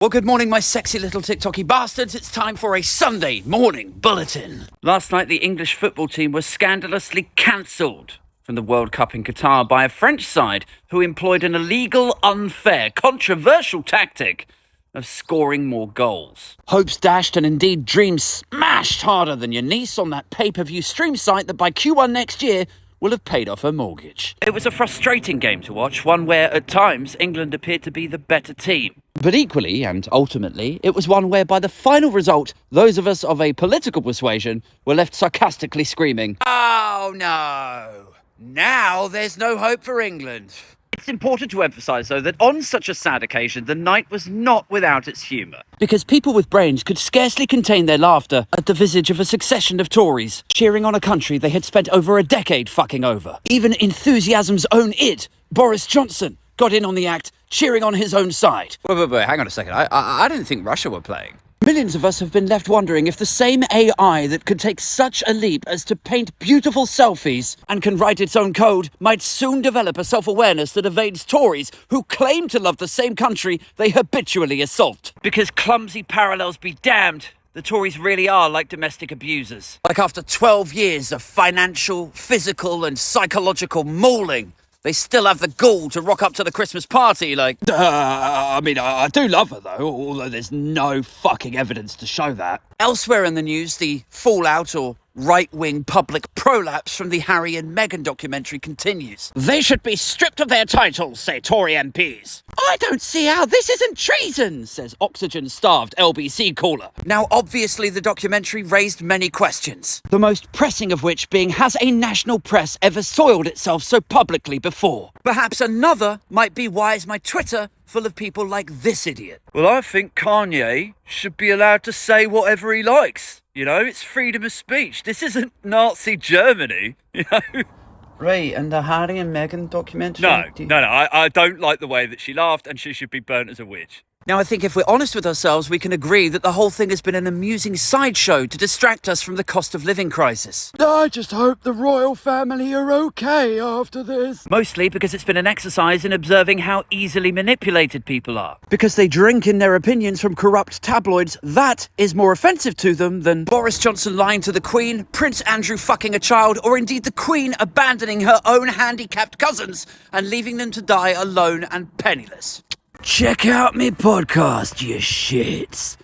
Well, good morning, my sexy little TikToky bastards. It's time for a Sunday morning bulletin. Last night, the English football team was scandalously cancelled from the World Cup in Qatar by a French side who employed an illegal, unfair, controversial tactic of scoring more goals. Hopes dashed and indeed dreams smashed harder than your niece on that pay-per-view stream site that by Q1 next year will have paid off her mortgage. It was a frustrating game to watch, one where, at times, England appeared to be the better team. But equally, and ultimately, it was one where, by the final result, those of us of a political persuasion were left sarcastically screaming, "Oh no! Now there's no hope for England." It's important to emphasise, though, that on such a sad occasion, the night was not without its humour. Because people with brains could scarcely contain their laughter at the visage of a succession of Tories cheering on a country they had spent over a decade fucking over. Even enthusiasm's own id, Boris Johnson, got in on the act, cheering on his own side. Wait, hang on a second. I didn't think Russia were playing. Millions of us have been left wondering if the same AI that could take such a leap as to paint beautiful selfies and can write its own code might soon develop a self-awareness that evades Tories who claim to love the same country they habitually assault. Because clumsy parallels be damned, the Tories really are like domestic abusers. Like after 12 years of financial, physical and psychological mauling, they still have the gall to rock up to the Christmas party like... I do love her, though, although there's no fucking evidence to show that. Elsewhere in the news, the fallout or right-wing public prolapse from the Harry and Meghan documentary continues. They should be stripped of their titles, say Tory MPs. I don't see how this isn't treason, says oxygen-starved LBC caller. Now, obviously, the documentary raised many questions. The most pressing of which being, has a national press ever soiled itself so publicly before? Perhaps another might be, why is my Twitter full of people like this idiot? Well, I think Kanye should be allowed to say whatever he likes. You know, it's freedom of speech. This isn't Nazi Germany, you know? Right, and the Harry and Meghan documentary? No, I don't like the way that she laughed, and she should be burnt as a witch. Now, I think if we're honest with ourselves, we can agree that the whole thing has been an amusing sideshow to distract us from the cost of living crisis. I just hope the royal family are okay after this. Mostly because it's been an exercise in observing how easily manipulated people are. Because they drink in their opinions from corrupt tabloids, that is more offensive to them than Boris Johnson lying to the Queen, Prince Andrew fucking a child, or indeed the Queen abandoning her own handicapped cousins and leaving them to die alone and penniless. Check out me podcast, you shits.